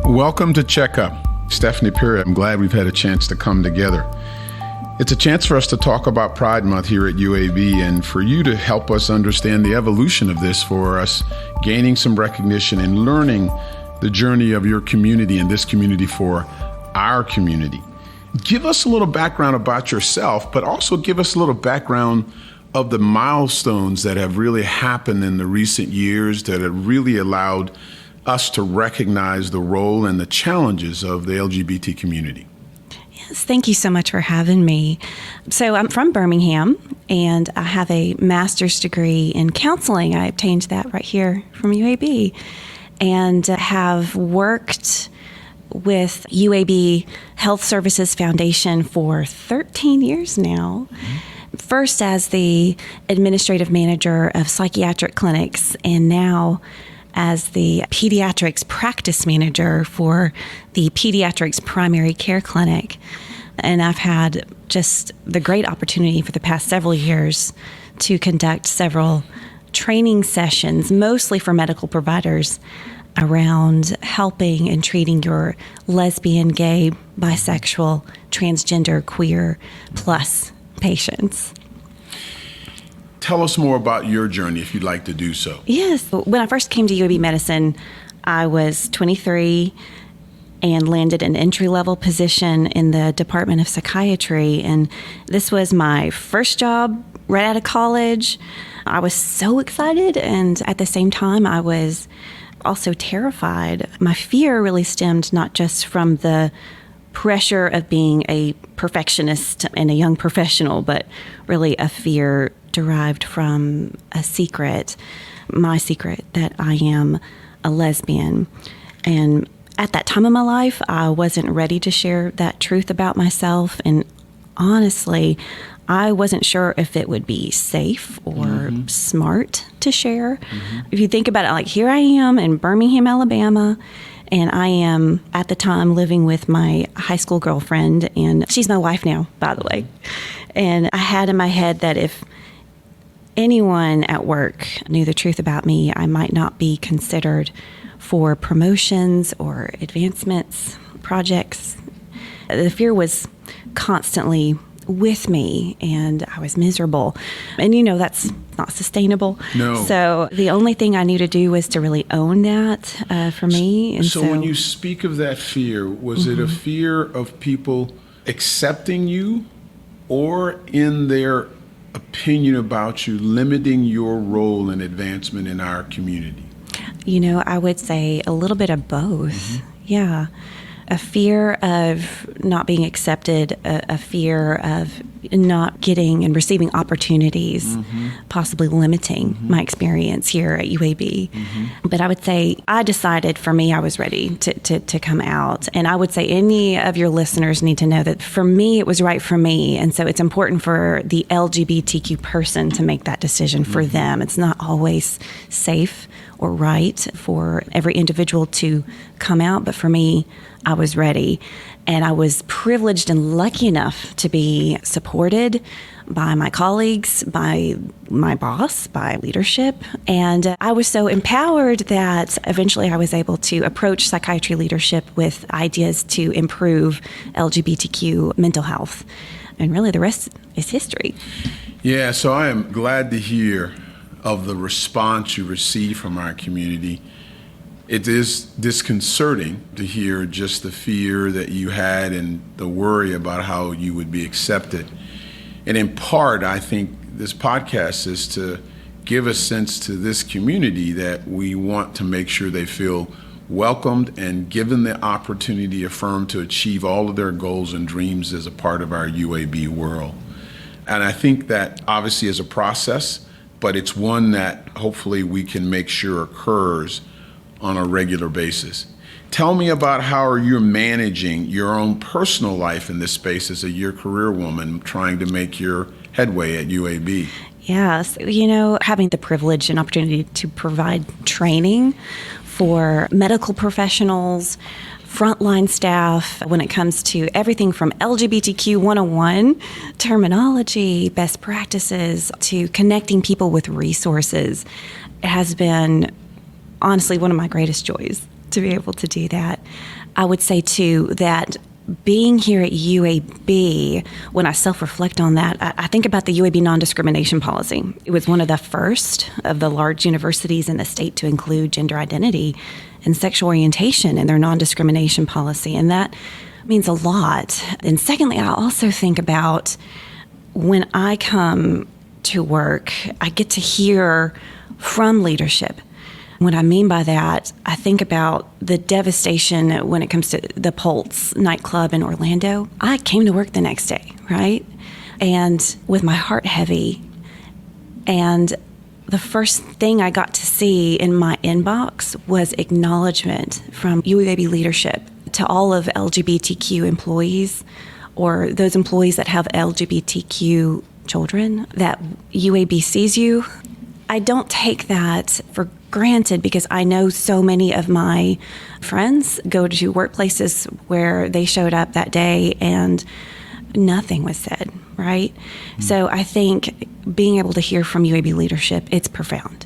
Welcome to Checkup. Stephanie Perry, I'm glad we've had a chance to come together. It's a chance for us to talk about Pride Month here at UAB and for you to help us understand the evolution of this, for us gaining some recognition and learning the journey of your community and this community for our community. Give us a little background about yourself, but also give us a little background of the milestones that have really happened in the recent years that have really allowed us to recognize the role and the challenges of the LGBT community. Yes, thank you so much for having me. So I'm from Birmingham, and I have a master's degree in counseling. I obtained that right here from UAB, and have worked with UAB Health Services Foundation for 13 years now. First as the administrative manager of psychiatric clinics, and now as the pediatrics practice manager for the pediatrics primary care clinic. And I've had just the great opportunity for the past several years to conduct several training sessions, mostly for medical providers, around helping and treating your lesbian, gay, bisexual, transgender, queer, plus patients. Tell us more about your journey, if you'd like to do so. Yes. When I first came to UAB Medicine, I was 23 and landed an entry-level position in the Department of Psychiatry. And this was my first job right out of college. I was so excited, and at the same time, I was also terrified. My fear really stemmed not just from the pressure of being a perfectionist and a young professional, but really a fear derived from a secret, my secret, that I am a lesbian. And at that time in my life, I wasn't ready to share that truth about myself. And honestly, I wasn't sure if it would be safe or smart to share. If you think about it, like, here I am in Birmingham, Alabama, and I am at the time living with my high school girlfriend, and she's my wife now, by the way. And I had in my head that if anyone at work knew the truth about me, I might not be considered for promotions or advancements, projects. The fear was constantly with me, and I was miserable. And that's not sustainable. No. So the only thing I knew to do was to really own that for me. And so when you speak of that fear, was it a fear of people accepting you, or in their opinion about you limiting your role and advancement in our community? I would say a little bit of both. Yeah. A fear of not being accepted, a fear of not getting and receiving opportunities, possibly limiting my experience here at UAB. But I would say I decided for me I was ready to come out. And I would say any of your listeners need to know that for me it was right for me. And so it's important for the LGBTQ person to make that decision for them. It's not always safe or right for every individual to come out, but for me, I was ready. And I was privileged and lucky enough to be supported by my colleagues, by my boss, by leadership. And I was so empowered that eventually I was able to approach psychiatry leadership with ideas to improve LGBTQ mental health. And really the rest is history. Yeah, so I am glad to hear of the response you receive from our community. It is disconcerting to hear just the fear that you had and the worry about how you would be accepted. And in part, I think this podcast is to give a sense to this community that we want to make sure they feel welcomed and given the opportunity, affirmed to achieve all of their goals and dreams as a part of our UAB world. And I think that obviously is a process, but it's one that hopefully we can make sure occurs on a regular basis. Tell me about how you're managing your own personal life in this space as your career woman trying to make your headway at UAB. Yes, having the privilege and opportunity to provide training for medical professionals, frontline staff, when it comes to everything from LGBTQ 101 terminology, best practices, to connecting people with resources, it has been honestly one of my greatest joys. to be able to do that. I would say, too, that being here at UAB, when I self-reflect on that, I think about the UAB non-discrimination policy. It was one of the first of the large universities in the state to include gender identity and sexual orientation in their non-discrimination policy, and that means a lot. And secondly, I also think about when I come to work, I get to hear from leadership. What I mean by that, I think about the devastation when it comes to the Pulse nightclub in Orlando. I came to work the next day, right? And with my heart heavy. And the first thing I got to see in my inbox was acknowledgement from UAB leadership to all of LGBTQ employees or those employees that have LGBTQ children, that UAB sees you. I don't take that for granted because I know so many of my friends go to workplaces where they showed up that day and nothing was said, right? So I think being able to hear from UAB leadership, it's profound.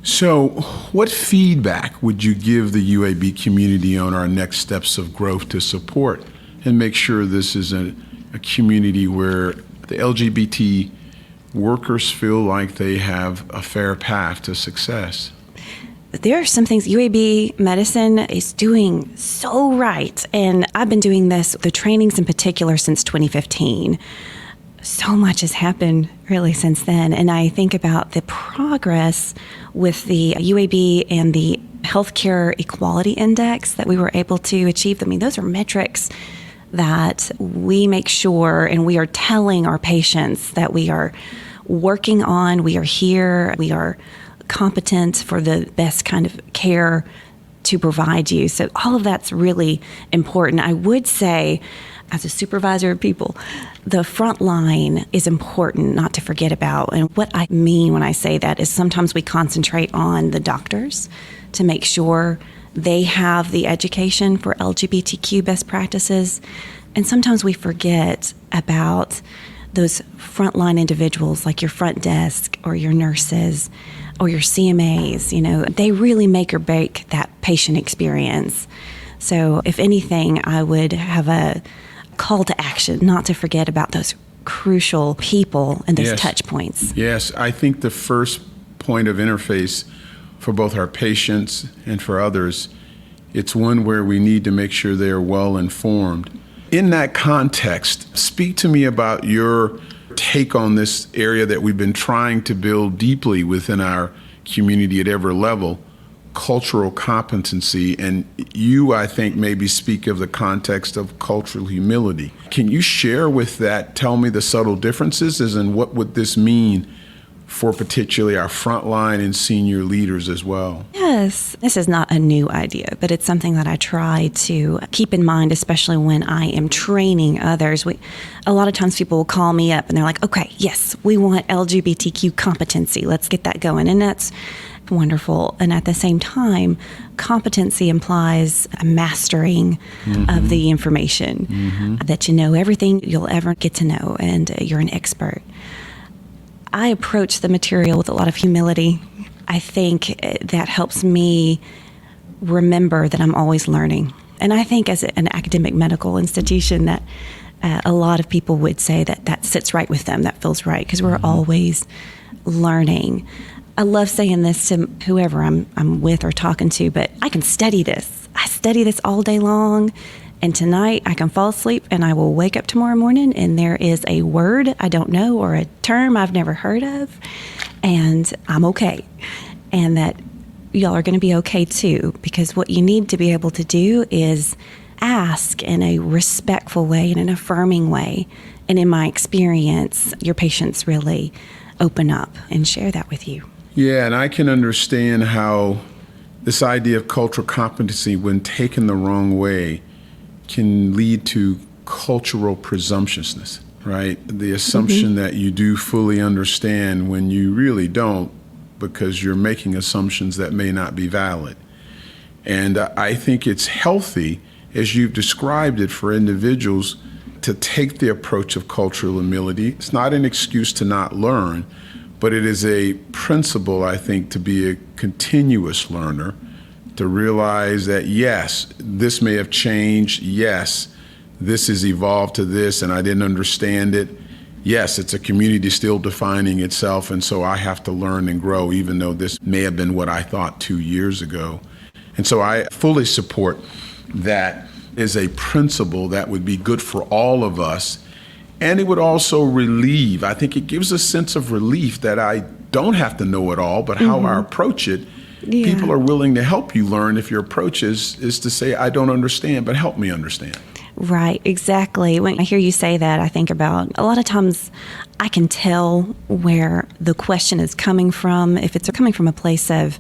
So what feedback would you give the UAB community on our next steps of growth to support and make sure this is a community where the LGBT workers feel like they have a fair path to success? There are some things UAB Medicine is doing so right. And I've been doing this, the trainings in particular, since 2015. So much has happened really since then. And I think about the progress with the UAB and the Healthcare Equality Index that we were able to achieve. I mean, those are metrics that we make sure and we are telling our patients that we are working on, we are here, we are competent for the best kind of care to provide you. So all of that's really important. I would say, as a supervisor of people, the front line is important not to forget about. And what I mean when I say that is sometimes we concentrate on the doctors to make sure they have the education for LGBTQ best practices. And sometimes we forget about those frontline individuals like your front desk or your nurses or your CMAs. You know, they really make or break that patient experience. So if anything, I would have a call to action not to forget about those crucial people and those touch points. Yes, I think the first point of interface for both our patients and for others, it's one where we need to make sure they are well informed. In that context, speak to me about your take on this area that we've been trying to build deeply within our community at every level, cultural competency. And you, I think, maybe speak of the context of cultural humility. Can you share with that, tell me the subtle differences and what would this mean for particularly our frontline and senior leaders as well? Yes, this is not a new idea, but it's something that I try to keep in mind, especially when I am training others. A lot of times people will call me up and they're like, okay, yes, we want LGBTQ competency. Let's get that going. And that's wonderful. And at the same time, competency implies a mastering of the information, that you know everything you'll ever get to know and you're an expert. I approach the material with a lot of humility. I think that helps me remember that I'm always learning. And I think as an academic medical institution that a lot of people would say that that sits right with them, that feels right, because we're always learning. I love saying this to whoever I'm with or talking to, but I can study this. I study this all day long. And tonight I can fall asleep and I will wake up tomorrow morning and there is a word I don't know or a term I've never heard of, and I'm okay. And that y'all are going to be okay too, because what you need to be able to do is ask in a respectful way, in an affirming way. And in my experience, your patients really open up and share that with you. Yeah, and I can understand how this idea of cultural competency, when taken the wrong way, can lead to cultural presumptuousness, right? The assumption that you do fully understand when you really don't, because you're making assumptions that may not be valid. And I think it's healthy, as you've described it, for individuals to take the approach of cultural humility. It's not an excuse to not learn, but it is a principle, I think, to be a continuous learner, to realize that, yes, this may have changed. Yes, this has evolved to this and I didn't understand it. Yes, it's a community still defining itself, and so I have to learn and grow, even though this may have been what I thought 2 years ago. And so I fully support that as a principle that would be good for all of us. And it would also relieve, I think it gives a sense of relief that I don't have to know it all, but how I approach it, people are willing to help you learn if your approach is to say, I don't understand, but help me understand. Right, exactly. When I hear you say that, I think about a lot of times I can tell where the question is coming from, if it's coming from a place of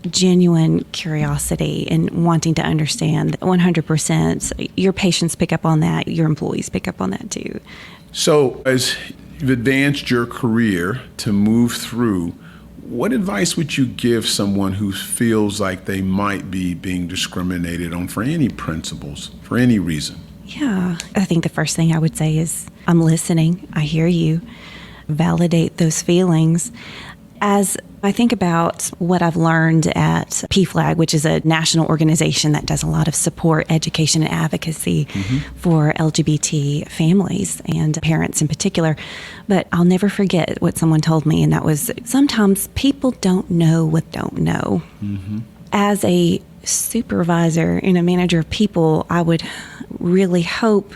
genuine curiosity and wanting to understand 100%. Your patients pick up on that, your employees pick up on that too. So as you've advanced your career to move through, what advice would you give someone who feels like they might be being discriminated on for any principles, for any reason? Yeah, I think the first thing I would say is I'm listening. I hear you. Validate those feelings. As I think about what I've learned at PFLAG, which is a national organization that does a lot of support, education, and advocacy for LGBT families and parents in particular. But I'll never forget what someone told me, and that was sometimes people don't know what don't know. As a supervisor and a manager of people, I would really hope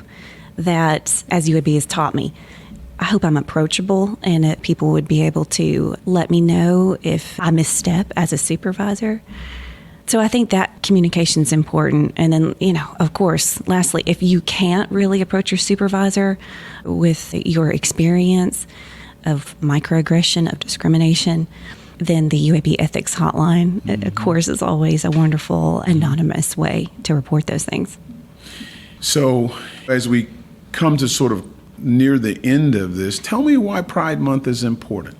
that, as UAB has taught me, I hope I'm approachable and that people would be able to let me know if I misstep as a supervisor. So I think that communication is important. And then, of course, lastly, if you can't really approach your supervisor with your experience of microaggression, of discrimination, then the UAB Ethics Hotline, of course, is always a wonderful, anonymous way to report those things. So as we come to sort of near the end of this, tell me why Pride Month is important.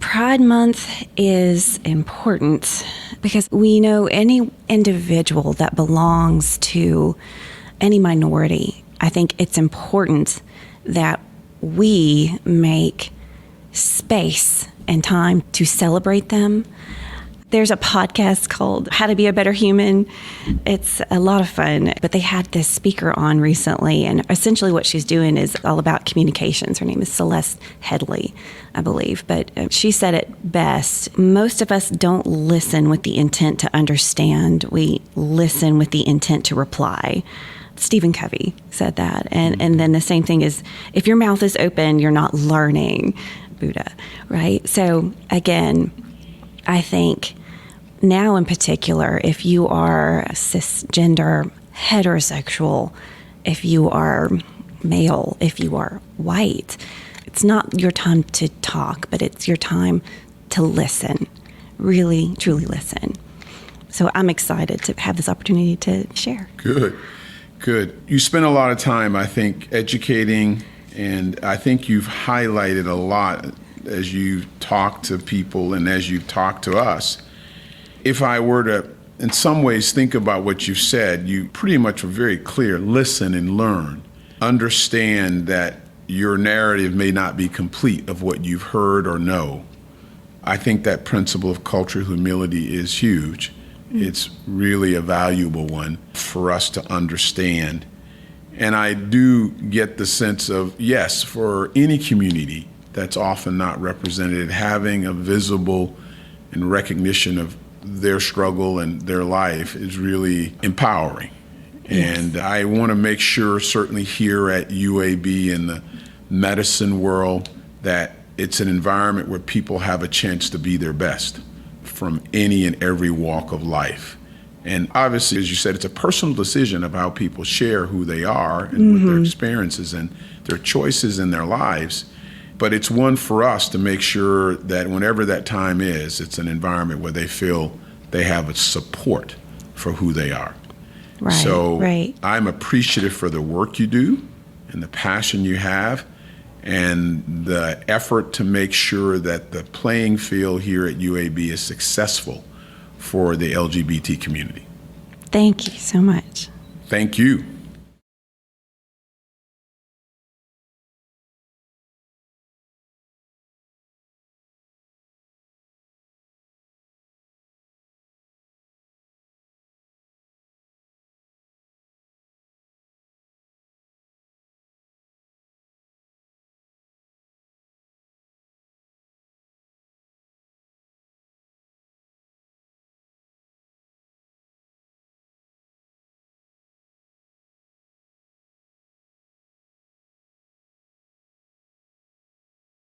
Pride Month is important because we know any individual that belongs to any minority. I think it's important that we make space and time to celebrate them. There's a podcast called How to Be a Better Human. It's a lot of fun, but they had this speaker on recently, and essentially what she's doing is all about communications. Her name is Celeste Headley, I believe, but she said it best. Most of us don't listen with the intent to understand. We listen with the intent to reply. Stephen Covey said that. And then the same thing is, if your mouth is open, you're not learning. Buddha, right? So again, I think now in particular, if you are cisgender, heterosexual, if you are male, if you are white, it's not your time to talk, but it's your time to listen, really, truly listen. So I'm excited to have this opportunity to share. Good. You spend a lot of time, I think, educating, and I think you've highlighted a lot as you talk to people and as you talk to us. If I were to, in some ways, think about what you've said, you pretty much were very clear. Listen and learn. Understand that your narrative may not be complete of what you've heard or know. I think that principle of cultural humility is huge. It's really a valuable one for us to understand. And I do get the sense of, yes, for any community that's often not represented, having a visible and recognition of their struggle and their life is really empowering. Yes. And I want to make sure, certainly here at UAB in the medicine world, that it's an environment where people have a chance to be their best from any and every walk of life. And obviously, as you said, it's a personal decision of how people share who they are and what their experiences and their choices in their lives. But it's one for us to make sure that whenever that time is, it's an environment where they feel they have a support for who they are. Right, so right. I'm appreciative for the work you do and the passion you have and the effort to make sure that the playing field here at UAB is successful for the LGBT community. Thank you so much. Thank you.